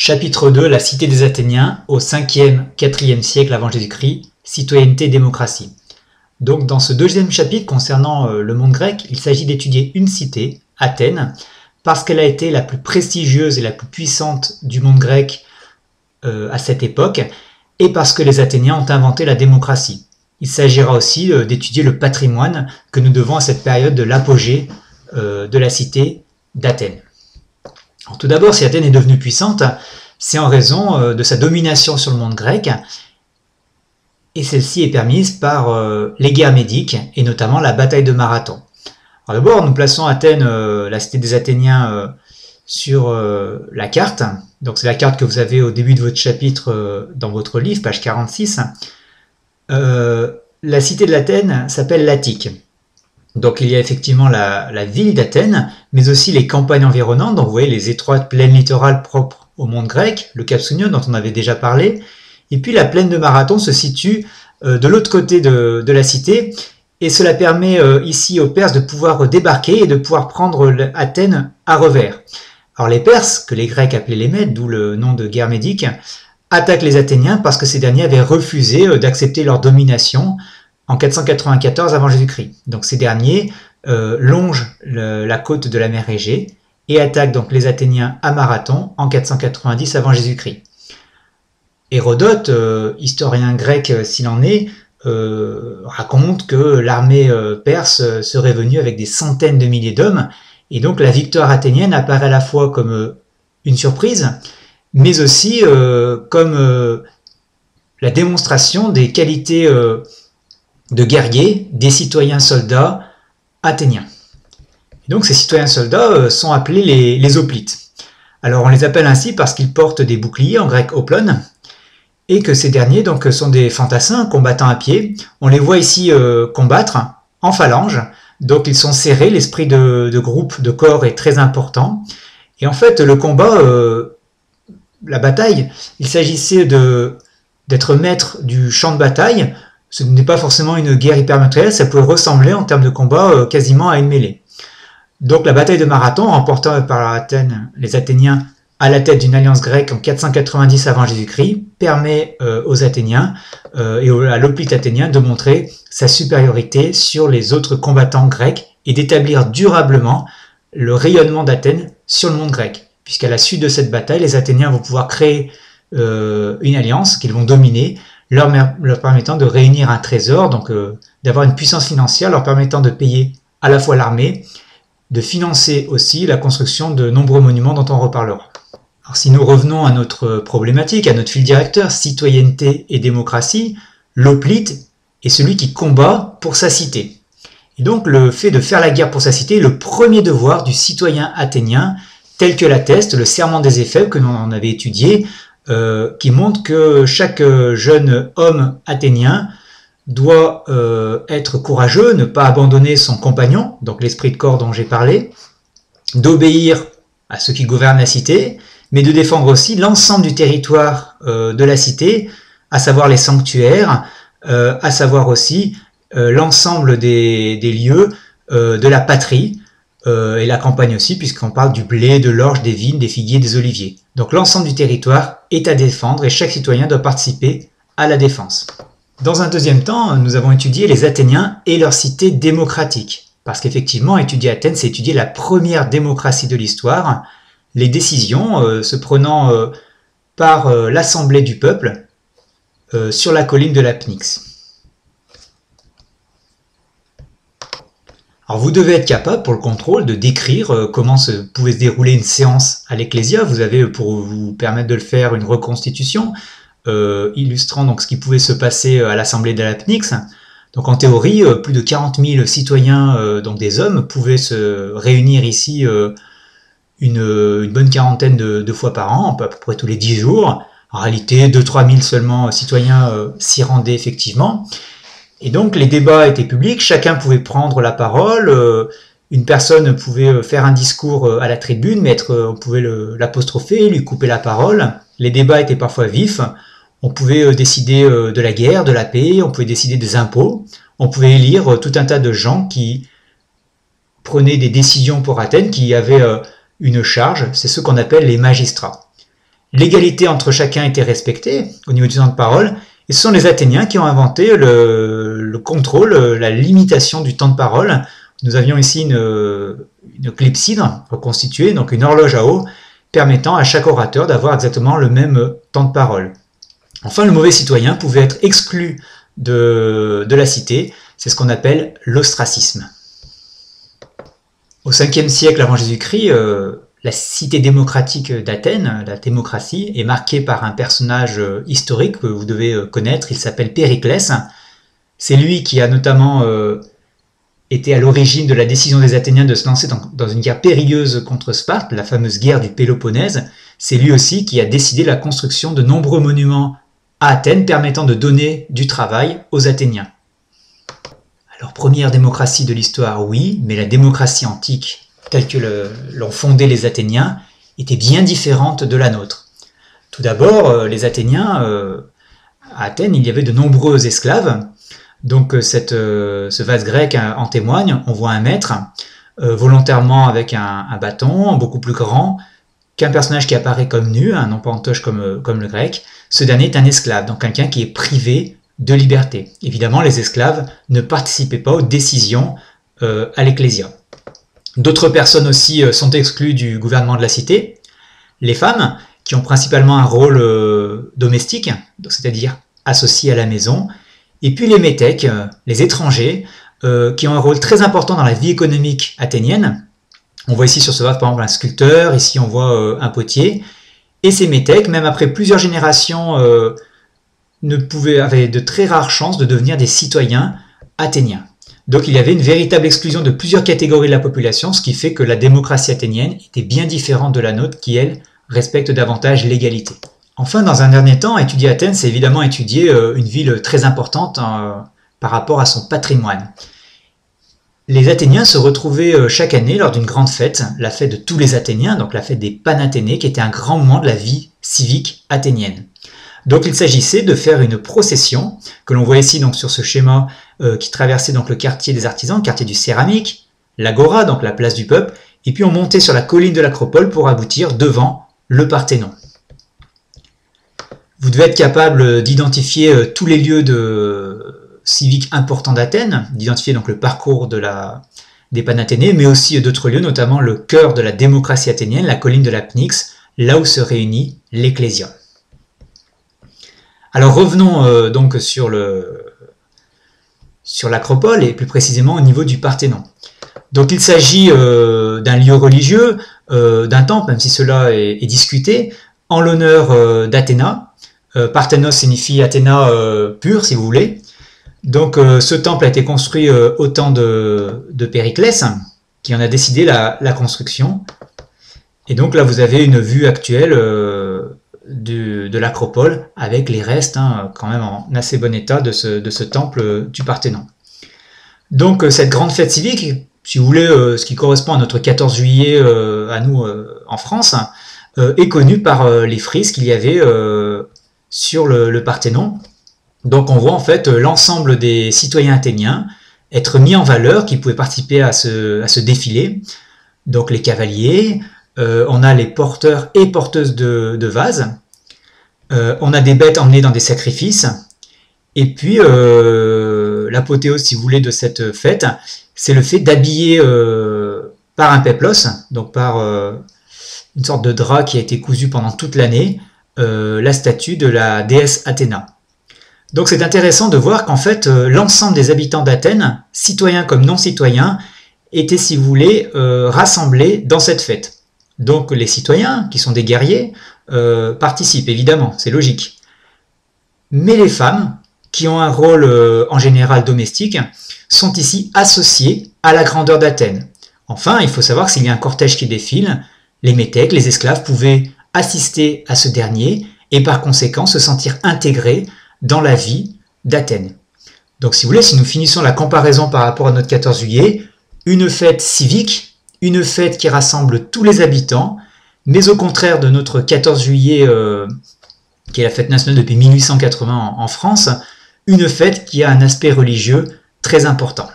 Chapitre 2, la cité des Athéniens au 5e, 4e siècle avant Jésus-Christ, citoyenneté et démocratie. Donc dans ce deuxième chapitre concernant le monde grec, il s'agit d'étudier une cité, Athènes, parce qu'elle a été la plus prestigieuse et la plus puissante du monde grec à cette époque, et parce que les Athéniens ont inventé la démocratie. Il s'agira aussi d'étudier le patrimoine que nous devons à cette période de l'apogée de la cité d'Athènes. Alors, tout d'abord, si Athènes est devenue puissante, c'est en raison de sa domination sur le monde grec, et celle-ci est permise par les guerres médiques, et notamment la bataille de Marathon. Alors d'abord, nous plaçons Athènes, la cité des Athéniens, sur la carte. Donc c'est la carte que vous avez au début de votre chapitre dans votre livre, page 46. La cité de l'Athènes s'appelle l'Attique. Donc il y a effectivement la ville d'Athènes, mais aussi les campagnes environnantes, donc vous voyez les étroites plaines littorales propres au monde grec, le Cap Sounion dont on avait déjà parlé, et puis la plaine de Marathon se situe de l'autre côté de la cité, et cela permet ici aux Perses de pouvoir débarquer et de pouvoir prendre Athènes à revers. Alors les Perses, que les Grecs appelaient les Mèdes, d'où le nom de guerre médique, attaquent les Athéniens parce que ces derniers avaient refusé d'accepter leur domination en 494 avant Jésus-Christ. Donc ces derniers longent la côte de la mer Égée et attaquent donc les Athéniens à Marathon en 490 avant Jésus-Christ. Hérodote, historien grec s'il en est, raconte que l'armée perse serait venue avec des centaines de milliers d'hommes, et donc la victoire athénienne apparaît à la fois comme une surprise, mais aussi comme la démonstration des qualités de guerriers des citoyens soldats athéniens. Et donc ces citoyens soldats sont appelés les hoplites. Alors on les appelle ainsi parce qu'ils portent des boucliers, en grec oplon, et que ces derniers donc sont des fantassins combattant à pied. On les voit ici combattre en phalange, donc ils sont serrés, l'esprit de groupe, de corps est très important. Et en fait le combat, la bataille, il s'agissait d'être maître du champ de bataille. Ce n'est pas forcément une guerre hyper matérielle, ça peut ressembler en termes de combat quasiment à une mêlée. Donc la bataille de Marathon, remportée par les Athéniens à la tête d'une alliance grecque en 490 avant Jésus-Christ, permet aux Athéniens et à l'hoplite athénien de montrer sa supériorité sur les autres combattants grecs et d'établir durablement le rayonnement d'Athènes sur le monde grec. Puisqu'à la suite de cette bataille, les Athéniens vont pouvoir créer une alliance qu'ils vont dominer, leur permettant de réunir un trésor, donc d'avoir une puissance financière, leur permettant de payer à la fois l'armée, de financer aussi la construction de nombreux monuments dont on reparlera. Alors si nous revenons à notre problématique, à notre fil directeur, citoyenneté et démocratie, l'hoplite est celui qui combat pour sa cité. Et donc le fait de faire la guerre pour sa cité est le premier devoir du citoyen athénien, tel que l'atteste le serment des Éphèbes que l'on en avait étudié, qui montre que chaque jeune homme athénien doit être courageux, ne pas abandonner son compagnon, donc l'esprit de corps dont j'ai parlé, d'obéir à ceux qui gouvernent la cité, mais de défendre aussi l'ensemble du territoire de la cité, à savoir les sanctuaires, à savoir aussi l'ensemble des lieux de la patrie, et la campagne aussi, puisqu'on parle du blé, de l'orge, des vignes, des figuiers, des oliviers. Donc l'ensemble du territoire est à défendre et chaque citoyen doit participer à la défense. Dans un deuxième temps, nous avons étudié les Athéniens et leur cité démocratique. Parce qu'effectivement, étudier Athènes, c'est étudier la première démocratie de l'histoire, les décisions se prenant par l'assemblée du peuple sur la colline de la Pnyx. Alors vous devez être capable, pour le contrôle, de décrire comment pouvait se dérouler une séance à l'Ecclésia. Vous avez, pour vous permettre de le faire, une reconstitution illustrant donc ce qui pouvait se passer à l'assemblée de la Pnyx. Donc en théorie, plus de 40 000 citoyens, donc des hommes, pouvaient se réunir ici une bonne quarantaine de fois par an, à peu près tous les 10 jours. En réalité, 2-3 000 seulement citoyens s'y rendaient effectivement. Et donc les débats étaient publics, chacun pouvait prendre la parole, une personne pouvait faire un discours à la tribune, mais on pouvait l'apostropher, lui couper la parole. Les débats étaient parfois vifs, on pouvait décider de la guerre, de la paix, on pouvait décider des impôts, on pouvait élire tout un tas de gens qui prenaient des décisions pour Athènes, qui avaient une charge, c'est ce qu'on appelle les magistrats. L'égalité entre chacun était respectée au niveau du temps de parole, et ce sont les Athéniens qui ont inventé le contrôle, la limitation du temps de parole. Nous avions ici une clepsydre reconstituée, donc une horloge à eau, permettant à chaque orateur d'avoir exactement le même temps de parole. Enfin, le mauvais citoyen pouvait être exclu de la cité, c'est ce qu'on appelle l'ostracisme. Au 5e siècle avant Jésus-Christ, la cité démocratique d'Athènes, la démocratie, est marquée par un personnage historique que vous devez connaître, il s'appelle Périclès. C'est lui qui a notamment été à l'origine de la décision des Athéniens de se lancer dans une guerre périlleuse contre Sparte, la fameuse guerre du Péloponnèse. C'est lui aussi qui a décidé la construction de nombreux monuments à Athènes permettant de donner du travail aux Athéniens. Alors, première démocratie de l'histoire, oui, mais la démocratie antique, telle que l'ont fondée les Athéniens, était bien différente de la nôtre. Tout d'abord, les Athéniens, à Athènes, il y avait de nombreux esclaves. Donc ce vase grec en témoigne. On voit un maître, volontairement avec un bâton, beaucoup plus grand, qu'un personnage qui apparaît comme nu, non pas en toge comme le grec. Ce dernier est un esclave, donc quelqu'un qui est privé de liberté. Évidemment, les esclaves ne participaient pas aux décisions à l'ecclésia. D'autres personnes aussi sont exclues du gouvernement de la cité. Les femmes, qui ont principalement un rôle domestique, c'est-à-dire associées à la maison. Et puis les métèques, les étrangers, qui ont un rôle très important dans la vie économique athénienne. On voit ici sur ce vase par exemple un sculpteur, ici on voit un potier. Et ces métèques, même après plusieurs générations, avaient de très rares chances de devenir des citoyens athéniens. Donc il y avait une véritable exclusion de plusieurs catégories de la population, ce qui fait que la démocratie athénienne était bien différente de la nôtre, qui elle respecte davantage l'égalité. Enfin, dans un dernier temps, étudier Athènes, c'est évidemment étudier une ville très importante par rapport à son patrimoine. Les Athéniens se retrouvaient chaque année lors d'une grande fête, la fête de tous les Athéniens, donc la fête des Panathénées, qui était un grand moment de la vie civique athénienne. Donc il s'agissait de faire une procession, que l'on voit ici donc sur ce schéma qui traversait donc le quartier des artisans, le quartier du céramique, l'agora, donc la place du peuple, et puis on montait sur la colline de l'Acropole pour aboutir devant le Parthénon. Vous devez être capable d'identifier tous les lieux civiques importants d'Athènes, d'identifier donc le parcours des Panathénées, mais aussi d'autres lieux, notamment le cœur de la démocratie athénienne, la colline de la Pnyx, là où se réunit l'Ecclésia. Alors revenons donc sur l'Acropole, et plus précisément au niveau du Parthénon. Donc il s'agit d'un lieu religieux, d'un temple, même si cela est discuté, en l'honneur d'Athéna. Parthénos signifie Athéna pure, si vous voulez. Donc ce temple a été construit au temps de Périclès, qui en a décidé la construction. Et donc là, vous avez une vue actuelle de l'Acropole, avec les restes, quand même en assez bon état, de ce temple du Parthénon. Donc cette grande fête civique, si vous voulez, ce qui correspond à notre 14 juillet à nous en France, est connue par les frises qu'il y avait sur le Parthénon. Donc on voit en fait l'ensemble des citoyens athéniens être mis en valeur, qui pouvaient participer à ce défilé. Donc les cavaliers, on a les porteurs et porteuses de vases, on a des bêtes emmenées dans des sacrifices, et puis l'apothéose, si vous voulez, de cette fête, c'est le fait d'habiller par un péplos, donc par une sorte de drap qui a été cousu pendant toute l'année, la statue de la déesse Athéna. Donc c'est intéressant de voir qu'en fait l'ensemble des habitants d'Athènes, citoyens comme non citoyens, étaient, si vous voulez, rassemblés dans cette fête. Donc les citoyens, qui sont des guerriers, participent évidemment, c'est logique. Mais les femmes, qui ont un rôle en général domestique, sont ici associées à la grandeur d'Athènes. Enfin, il faut savoir que s'il y a un cortège qui défile, les métèques, les esclaves, pouvaient assister à ce dernier et par conséquent se sentir intégrés dans la vie d'Athènes. Donc si vous voulez, si nous finissons la comparaison par rapport à notre 14 juillet, une fête civique, une fête qui rassemble tous les habitants, mais au contraire de notre 14 juillet, qui est la fête nationale depuis 1880 en France, une fête qui a un aspect religieux très important.